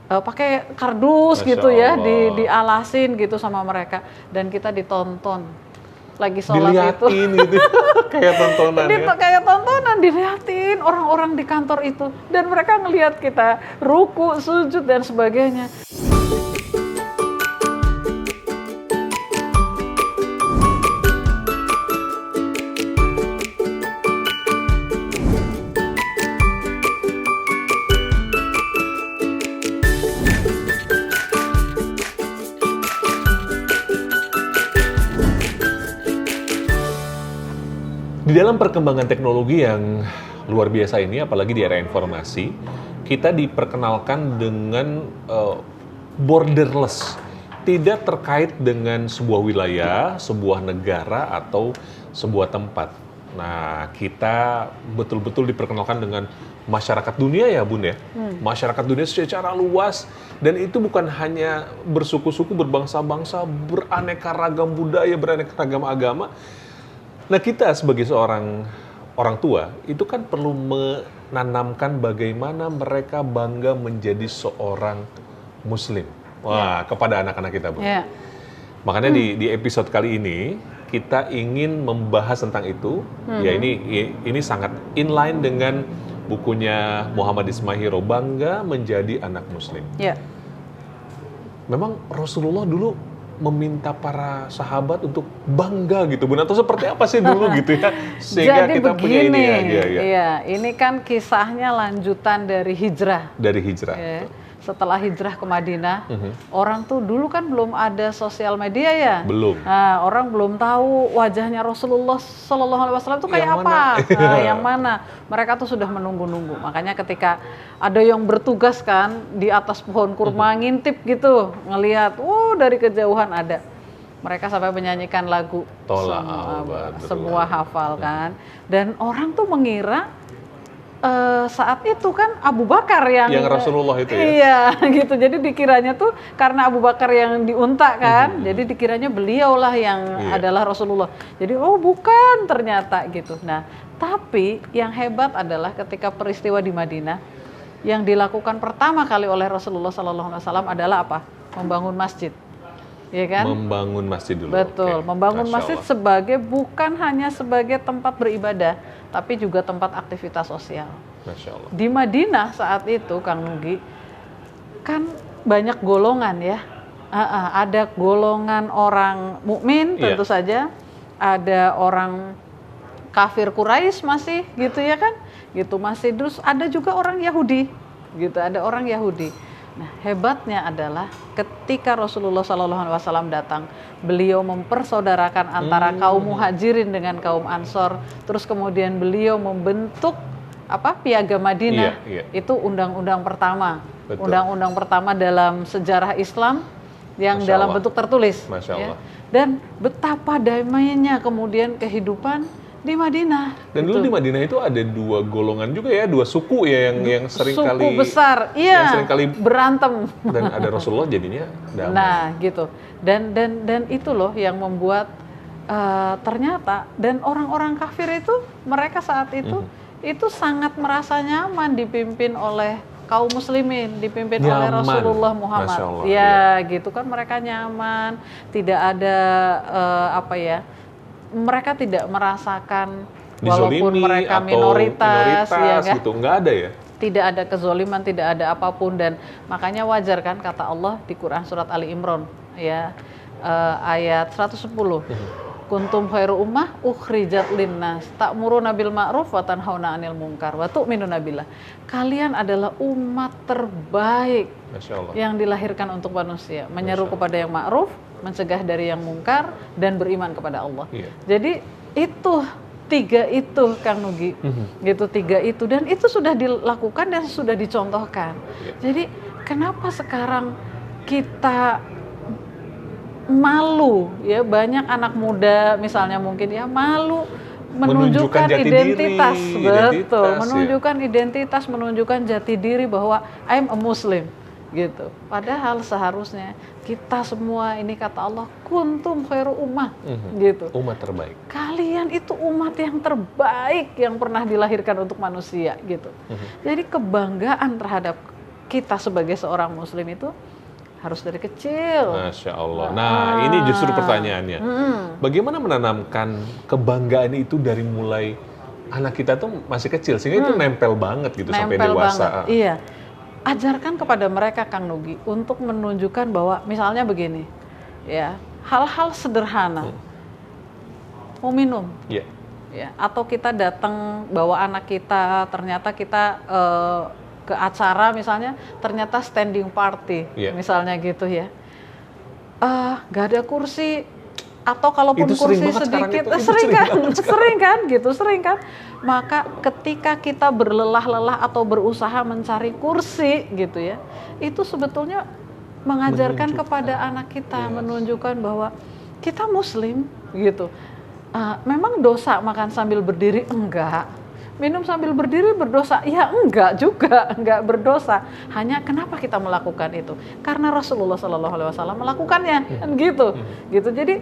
pakai kardus Masya gitu ya, Allah. dialasin gitu sama mereka, dan kita ditonton lagi sholat itu. Diliatin gitu, kayak tontonan ya. Kayak tontonan, diliatin orang-orang di kantor itu, dan mereka ngelihat kita ruku, sujud dan sebagainya. Di dalam perkembangan teknologi yang luar biasa ini, apalagi di era informasi, kita diperkenalkan dengan borderless, tidak terkait dengan sebuah wilayah, sebuah negara, atau sebuah tempat. Nah, kita betul-betul diperkenalkan dengan masyarakat dunia ya, Bun ya. Masyarakat dunia secara luas, dan itu bukan hanya bersuku-suku, berbangsa-bangsa, beraneka ragam budaya, beraneka ragam agama. Nah, kita sebagai seorang orang tua itu kan perlu menanamkan bagaimana mereka bangga menjadi seorang Muslim. Wah, kepada anak-anak kita, Bu. Yeah. Makanya di episode kali ini kita ingin membahas tentang itu. Ya, ini sangat inline dengan bukunya Muhammad Ismahiro, Bangga Menjadi Anak Muslim. Yeah. Memang Rasulullah dulu meminta para sahabat untuk bangga gitu, Bun, atau seperti apa sih dulu gitu ya, sehingga jadi kita begini, punya ini aja ya. Iya, ini kan kisahnya lanjutan dari hijrah. Dari hijrah. Ya. Setelah hijrah ke Madinah, orang tuh dulu kan belum ada sosial media ya. Belum. Nah, orang belum tahu wajahnya Rasulullah Shallallahu Alaihi Wasallam tuh kayak Yang apa. mana? Nah, yang mana? Mereka tuh sudah menunggu-nunggu. Makanya ketika ada yang bertugas kan di atas pohon kurma ngintip gitu, ngelihat, dari kejauhan ada. Mereka sampai menyanyikan lagu semua hafal kan. Dan orang tuh mengira saat itu kan Abu Bakar yang Rasulullah itu ya? Iya, gitu. Jadi dikiranya tuh karena Abu Bakar yang diunta kan, jadi dikiranya beliaulah yang adalah Rasulullah. Jadi bukan ternyata gitu. Nah, tapi yang hebat adalah ketika peristiwa di Madinah, yang dilakukan pertama kali oleh Rasulullah SAW adalah apa? Membangun masjid. Ya kan? Membangun masjid dulu. Betul, membangun Masya masjid bukan hanya sebagai tempat beribadah, tapi juga tempat aktivitas sosial. Masya Allah. Di Madinah saat itu, Kang Nugi, kan banyak golongan ya. Ada golongan orang mukmin tentu saja, ada orang kafir Quraisy masih gitu ya kan, gitu masih. Terus ada juga orang Yahudi, gitu, ada orang Yahudi. Nah, hebatnya adalah ketika Rasulullah SAW datang, beliau mempersaudarakan antara kaum muhajirin dengan kaum ansor, terus kemudian beliau membentuk Piagam Madinah. Itu undang-undang pertama. Betul. Undang-undang pertama dalam sejarah Islam yang Masya dalam Allah. bentuk tertulis. Masya Allah. Dan betapa damainya kemudian kehidupan di Madinah. Dan dulu di Madinah itu ada dua golongan juga ya, dua suku ya yang sering suku kali besar, yang sering kali berantem. Dan ada Rasulullah jadinya damai. Nah, gitu. Dan itu loh yang membuat ternyata, dan orang-orang kafir itu mereka saat itu sangat merasa nyaman dipimpin oleh kaum muslimin, dipimpin oleh Rasulullah Muhammad. Masya Allah, gitu kan, mereka nyaman, tidak ada mereka tidak merasakan walaupun mereka minoritas ya kan? Gitu, nggak ada ya? Tidak ada kezoliman, tidak ada apapun, dan makanya wajar kan kata Allah di Quran surat Ali Imran ya, ayat 110. Kuntum khairu ummah ukhrijat linnas ta'muruna bil ma'ruf wa tanhauna 'anil munkar wa tu'minuna billah. Kalian adalah umat terbaik yang dilahirkan untuk manusia, menyeru kepada yang ma'ruf, mencegah dari yang mungkar, dan beriman kepada Allah. Jadi itu tiga itu, Kang Nugi, gitu, tiga itu, dan itu sudah dilakukan dan sudah dicontohkan. Jadi kenapa sekarang kita malu ya, banyak anak muda misalnya mungkin ya malu menunjukkan identitas, menunjukkan identitas, menunjukkan jati diri bahwa I'm a Muslim gitu. Padahal seharusnya kita semua ini kata Allah kuntum khairu ummah gitu. Umat terbaik. Kalian itu umat yang terbaik yang pernah dilahirkan untuk manusia gitu. Jadi kebanggaan terhadap kita sebagai seorang muslim itu harus dari kecil. Masya Allah. Nah, ini justru pertanyaannya. Bagaimana menanamkan kebanggaan itu dari mulai anak kita tuh masih kecil, sehingga itu nempel banget gitu sampai dewasa. Banget. Iya. Ajarkan kepada mereka, Kang Nugi, untuk menunjukkan bahwa misalnya begini, ya, hal-hal sederhana. Mau minum. Iya. Ya, atau kita datang bawa anak kita, ternyata kita ke acara misalnya, ternyata standing party, misalnya gitu ya. Gak ada kursi, atau kalaupun kursi sedikit, sering kan. Maka ketika kita berlelah-lelah atau berusaha mencari kursi gitu ya, itu sebetulnya mengajarkan kepada anak kita, menunjukkan bahwa kita muslim gitu. Memang dosa makan sambil berdiri? Enggak. Minum sambil berdiri berdosa? Ya enggak juga, enggak berdosa. Hanya kenapa kita melakukan itu? Karena Rasulullah SAW melakukannya, kan gitu. Jadi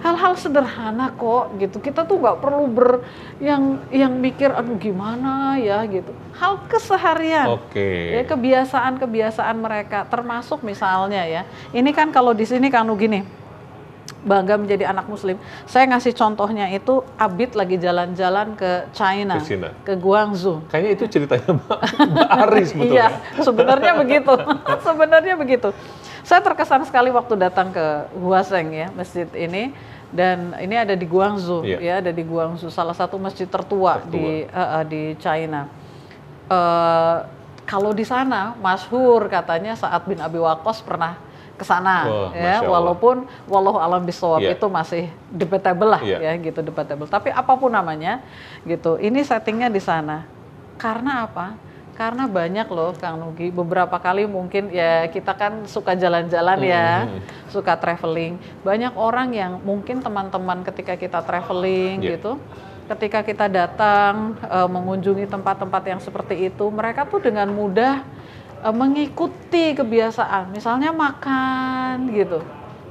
hal-hal sederhana kok, gitu. Kita tuh nggak perlu yang mikir, aduh gimana ya, gitu. Hal keseharian, ya, kebiasaan mereka, termasuk misalnya ya. Ini kan kalau di sini Kang Nugi nih, bangga menjadi anak muslim. Saya ngasih contohnya itu Abid lagi jalan-jalan ke China, ke Guangzhou. Kayaknya itu ceritanya Mbak Aris sebetulnya. Iya, sebenarnya begitu. Saya terkesan sekali waktu datang ke Huaseng ya, masjid ini, dan ini ada di Guangzhou, ya, ada di Guangzhou, salah satu masjid tertua. Di China. Kalau di sana masyhur katanya Sa'ad bin Abi Waqqas pernah ke sana, ya, walaupun wallahu alam bisawab itu masih debatable lah, ya, gitu, debatable. Tapi apapun namanya, gitu, ini settingnya di sana. Karena apa? Karena banyak loh, Kang Nugi, beberapa kali mungkin ya kita kan suka jalan-jalan ya, suka traveling. Banyak orang yang mungkin teman-teman ketika kita traveling gitu, ketika kita datang mengunjungi tempat-tempat yang seperti itu, mereka tuh dengan mudah mengikuti kebiasaan, misalnya makan gitu.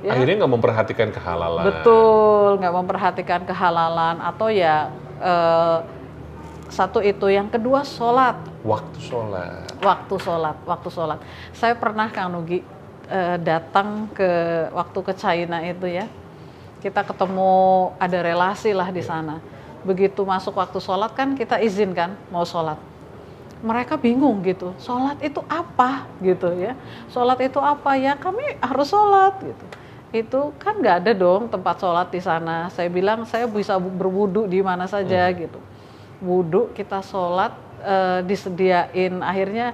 Ya. Akhirnya nggak memperhatikan kehalalan. Betul, nggak memperhatikan kehalalan, atau ya satu itu, yang kedua sholat. Waktu sholat. Saya pernah Kang Nugi datang waktu ke China itu ya, kita ketemu, ada relasi lah di sana. Begitu masuk waktu sholat kan kita izin kan mau sholat. Mereka bingung gitu, sholat itu apa gitu ya, sholat itu apa ya, kami harus sholat gitu. Itu kan nggak ada dong tempat sholat di sana. Saya bilang saya bisa berwudu di mana saja gitu. Wudu, kita sholat, disediain akhirnya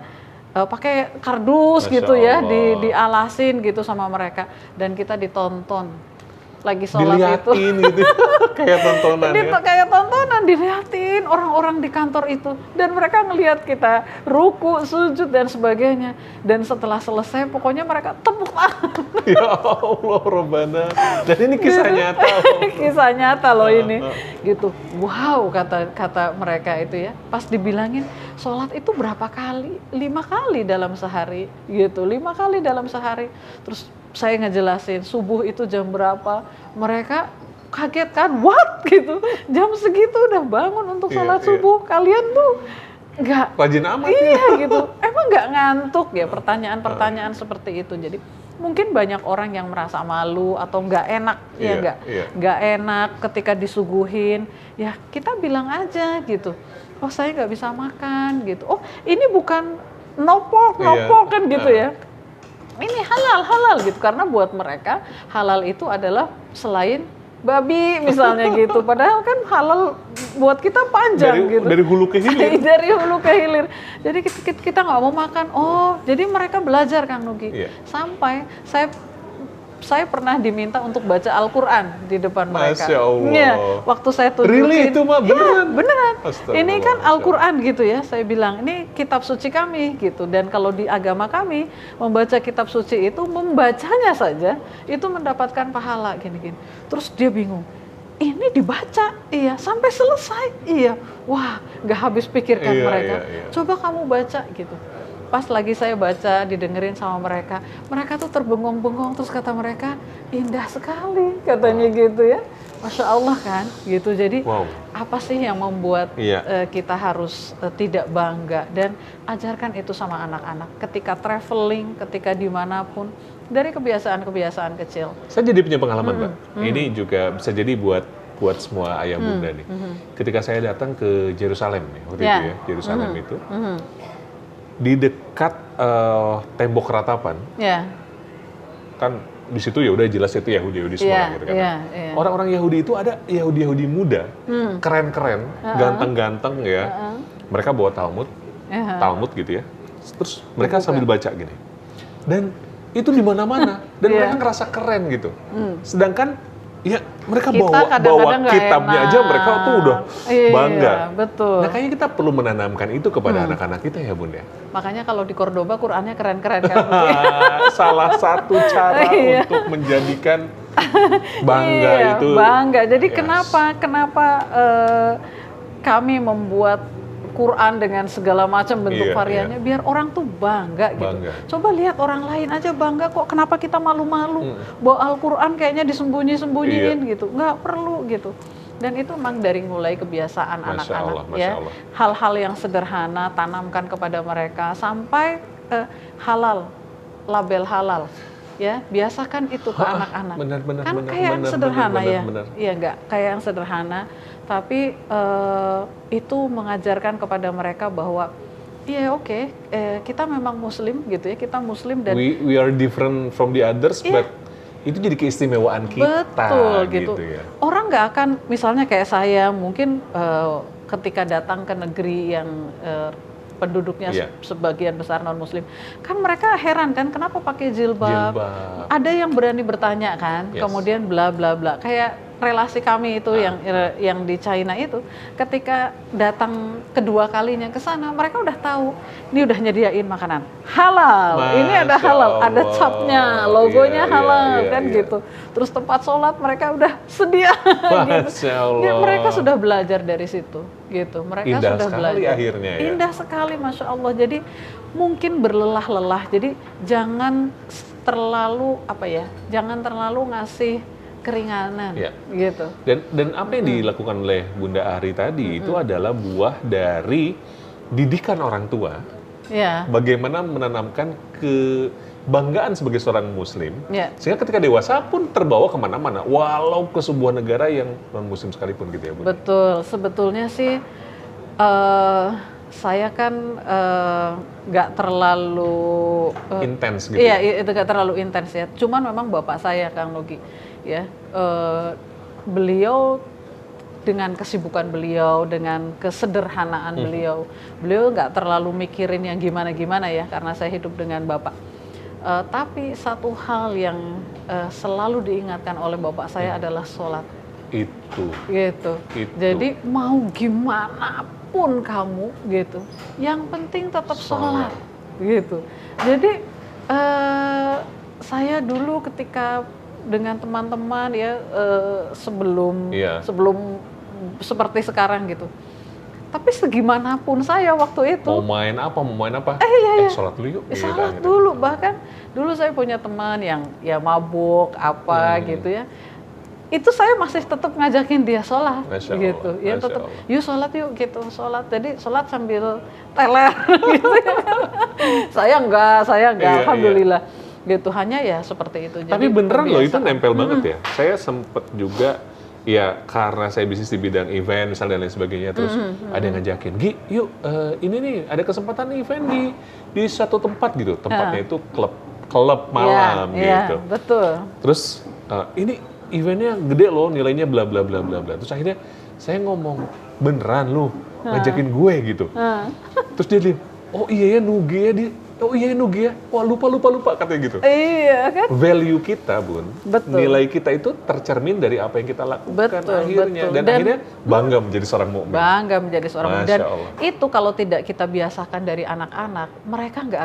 pakai kardus Masya gitu ya, Allah. dialasin gitu sama mereka, dan kita ditonton lagi sholat, diliatin itu gitu. Kayak tontonan ya. Kayak tontonan, diliatin orang-orang di kantor itu, dan mereka ngelihat kita ruku, sujud dan sebagainya, dan setelah selesai pokoknya mereka tepuk tangan. Ya Allah Rabbana. Dan ini kisah nyata. Kisah nyata loh ini. Gitu. Wow, kata mereka itu ya. Pas dibilangin sholat itu berapa kali? 5 kali dalam sehari gitu. 5 kali dalam sehari. Terus saya ngejelasin subuh itu jam berapa, mereka kaget kan, what gitu, jam segitu udah bangun untuk sholat subuh, kalian tuh nggak rajin amat. Iya gitu, emang nggak ngantuk ya, pertanyaan-pertanyaan seperti itu. Jadi mungkin banyak orang yang merasa malu atau nggak enak, nggak enak ketika disuguhin, ya kita bilang aja gitu, oh saya nggak bisa makan gitu, oh ini bukan no pork kan gitu ya. Ini halal gitu, karena buat mereka halal itu adalah selain babi misalnya gitu, padahal kan halal buat kita panjang gitu, dari hulu ke hilir. Dari hulu ke hilir. Jadi kita nggak mau makan. Oh, jadi mereka belajar Kang Nugi. Sampai saya pernah diminta untuk baca Al-Quran di depan mereka. Masya Allah. Ya, waktu saya tunjukin. Really itu mah beneran? Ya, beneran. Ini kan Al-Quran gitu ya. Saya bilang ini kitab suci kami gitu. Dan kalau di agama kami membaca kitab suci itu, membacanya saja itu mendapatkan pahala gini-gini. Terus dia bingung. Ini dibaca, iya, sampai selesai, iya. Wah, nggak habis pikirkan mereka. Coba kamu baca gitu. Pas lagi saya baca, didengerin sama mereka tuh terbengong-bengong, terus kata mereka, indah sekali katanya gitu ya. Masya Allah kan, gitu. Jadi Wow. apa sih yang membuat Iya. kita harus tidak bangga, dan ajarkan itu sama anak-anak ketika traveling, ketika dimanapun, dari kebiasaan-kebiasaan kecil. Saya jadi punya pengalaman, Mbak. Ini juga bisa jadi buat semua ayah bunda nih. Ketika saya datang ke Yerusalem nih, waktu itu ya, Yerusalem itu, di dekat tembok ratapan, kan di situ ya udah jelas itu Yahudi semua gitu kan. Orang-orang Yahudi itu ada Yahudi muda, keren-keren, ganteng-ganteng ya. Mereka bawa Talmud gitu ya. Terus mereka sambil baca gini. Dan itu di mana-mana, dan mereka ngerasa keren gitu. Sedangkan ya mereka bawa kitabnya aja mereka tuh udah bangga. Betul. Nah kayaknya kita perlu menanamkan itu kepada anak-anak kita ya Bunda. Makanya kalau di Cordoba Qur'annya keren-keren kan. Salah satu cara untuk menjadikan bangga itu. Bangga. Jadi kenapa kami membuat Quran dengan segala macam bentuk variannya, biar orang tuh bangga gitu. Coba lihat orang lain aja bangga kok, kenapa kita malu-malu bawa Al-Quran kayaknya disembunyi-sembunyiin gitu, nggak perlu gitu. Dan itu memang dari mulai kebiasaan anak-anak ya, hal-hal yang sederhana tanamkan kepada mereka sampai halal, label halal. Ya, biasakan itu ke anak-anak. Kan kayak yang sederhana ya, iya nggak? Kayak yang sederhana, tapi itu mengajarkan kepada mereka bahwa iya kita memang Muslim gitu ya, kita Muslim dan we are different from the others, but itu jadi keistimewaan kita. Betul gitu. Ya. Orang nggak akan, misalnya kayak saya mungkin ketika datang ke negeri yang penduduknya sebagian besar non-muslim, kan mereka heran kan kenapa pakai jilbab. Ada yang berani bertanya kan, kemudian bla bla bla. Kayak relasi kami itu yang di China itu, ketika datang kedua kalinya ke sana, mereka udah tahu ini udah nyediain makanan halal. Ini ada halal, ada capnya, logonya halal kan gitu. Terus tempat sholat mereka udah sedia. Gitu. Ya, mereka sudah belajar dari situ gitu. Mereka indah sudah sekali belajar. Akhirnya ya. Indah sekali, Masya Allah. Jadi mungkin berlelah-lelah. Jadi jangan terlalu jangan terlalu ngasih keringanan gitu. Dan apa yang dilakukan oleh Bunda Ari tadi itu adalah buah dari didikan orang tua. Bagaimana menanamkan kebanggaan sebagai seorang Muslim, sehingga ketika dewasa pun terbawa kemana-mana, walau ke sebuah negara yang non Muslim sekalipun gitu ya Bunda. Betul, sebetulnya sih saya kan nggak terlalu intens gitu. Iya, itu nggak terlalu intens ya. Cuman memang bapak saya Kang Nugi ya, beliau dengan kesibukan beliau, dengan kesederhanaan beliau nggak terlalu mikirin yang gimana-gimana ya, karena saya hidup dengan bapak. Tapi satu hal yang selalu diingatkan oleh bapak saya adalah sholat. Itu. Jadi mau gimana pun kamu gitu, yang penting tetap sholat gitu. Jadi saya dulu ketika dengan teman-teman ya, sebelum seperti sekarang gitu, tapi segimanapun saya waktu itu mau main apa sholat dulu yuk, sholat dulu. Bahkan dulu saya punya teman yang ya mabuk gitu ya, itu saya masih tetap ngajakin dia sholat gitu ya, tetap yuk sholat yuk gitu, sholat. Jadi sholat sambil teler gitu ya. saya enggak alhamdulillah gitu, hanya ya seperti itu. Tapi beneran loh itu nempel banget ya. Saya sempet juga ya, karena saya bisnis di bidang event misalnya dan lain sebagainya, terus ada yang ngajakin, Gi yuk ini nih ada kesempatan event di suatu tempat gitu, tempatnya itu klub malam gitu. Betul. Terus ini eventnya gede loh, nilainya bla bla bla bla bla. Terus akhirnya saya ngomong, beneran lu ngajakin gue gitu. Terus dia bilang, oh iya ya Nugi ya, wah lupa katanya gitu. Iya kan? Value kita Bun, nilai kita itu tercermin dari apa yang kita lakukan akhirnya. Dan akhirnya bangga menjadi seorang mukmin. Bangga menjadi seorang mukmin. Dan itu kalau tidak kita biasakan dari anak-anak, mereka nggak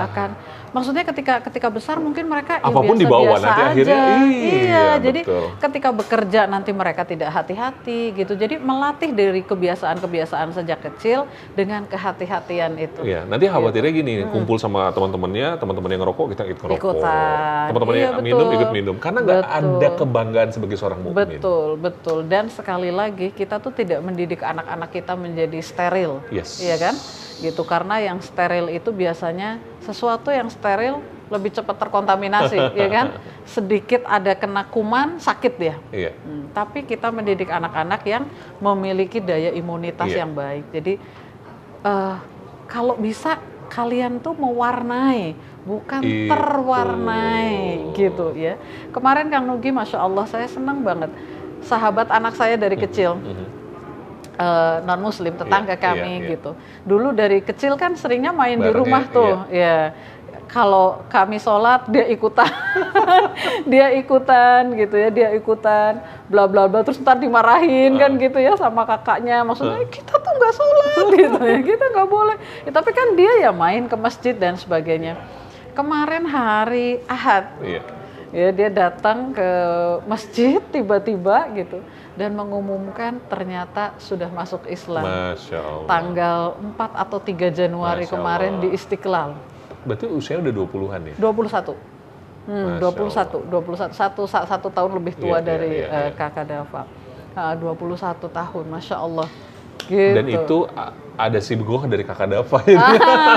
akan Maksudnya ketika besar mungkin mereka apapun biasa-biasa dibawa nanti aja. akhirnya Iya, jadi betul. ketika bekerja nanti mereka tidak hati-hati gitu. Jadi melatih dari kebiasaan-kebiasaan sejak kecil dengan kehati-hatian itu. Iya, nanti khawatirnya gini, kumpul sama teman-temannya, teman-teman yang ngerokok, kita ikut ngerokok. Ikutan. Teman-teman Iya, yang betul. minum, ikut minum. Karena nggak Betul. ada kebanggaan sebagai seorang mukmin. Betul. Dan sekali lagi kita tuh tidak mendidik anak-anak kita menjadi steril. Yes. Iya kan? Gitu, karena yang steril itu biasanya sesuatu yang steril lebih cepat terkontaminasi, ya kan? Sedikit ada kena kuman, sakit dia. Iya. Tapi kita mendidik anak-anak yang memiliki daya imunitas Iya. yang baik. Jadi kalau bisa kalian tuh mewarnai, bukan Itu. terwarnai, gitu ya. Kemarin Kang Nugi, Masya Allah, saya senang banget. Sahabat anak saya dari kecil. Non muslim, tetangga kami iya. gitu. Dulu dari kecil kan seringnya main di Barengnya, rumah tuh, ya. Kalau kami sholat dia ikutan, gitu ya, dia ikutan, bla bla bla, terus ntar dimarahin kan gitu ya sama kakaknya. Maksudnya kita tuh nggak sholat gitu ya, kita nggak boleh. Ya, tapi kan dia ya main ke masjid dan sebagainya. Kemarin hari Ahad, ya dia datang ke masjid tiba-tiba gitu dan mengumumkan ternyata sudah masuk Islam. Masya Allah. Tanggal 4 atau 3 Januari Masya kemarin Allah. di Istiqlal. Berarti usianya udah 20-an ya? 21. 21. Satu tahun lebih tua dari kakak Dava. 21 tahun, Masya Allah. Gitu. Dan itu ada sibgoh dari kakak Dava.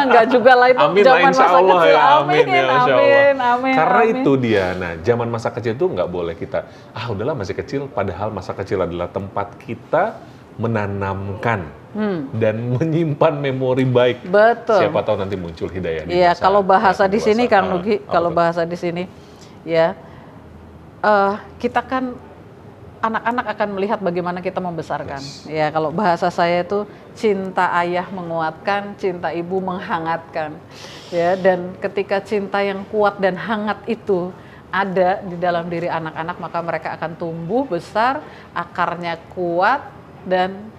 Enggak juga lah, itu Amin zaman insya masa Allah, kecil. ya, amin, ya, Masya Allah. Amin. Karena itu dia, nah zaman masa kecil itu nggak boleh kita, udahlah masih kecil, padahal masa kecil adalah tempat kita menanamkan dan menyimpan memori baik. Betul. Siapa tahu nanti muncul hidayah di Iya, masa kalau bahasa di sini dewasa. Kang Nugi, kalau bahasa di sini ya kita kan anak-anak akan melihat bagaimana kita membesarkan. Ya, kalau bahasa saya itu cinta ayah menguatkan, cinta ibu menghangatkan. Ya, dan ketika cinta yang kuat dan hangat itu ada di dalam diri anak-anak, maka mereka akan tumbuh besar, akarnya kuat dan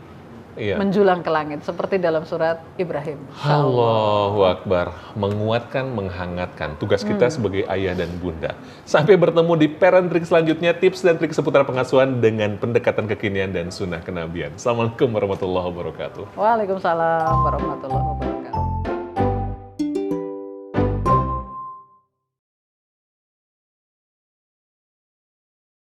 menjulang ke langit seperti dalam surat Ibrahim. Allahu Akbar, menguatkan, menghangatkan. Tugas kita sebagai ayah dan bunda. Sampai bertemu di Parent Trick selanjutnya, tips dan trik seputar pengasuhan dengan pendekatan kekinian dan sunnah kenabian. Assalamualaikum warahmatullahi wabarakatuh. Waalaikumsalam warahmatullahi wabarakatuh.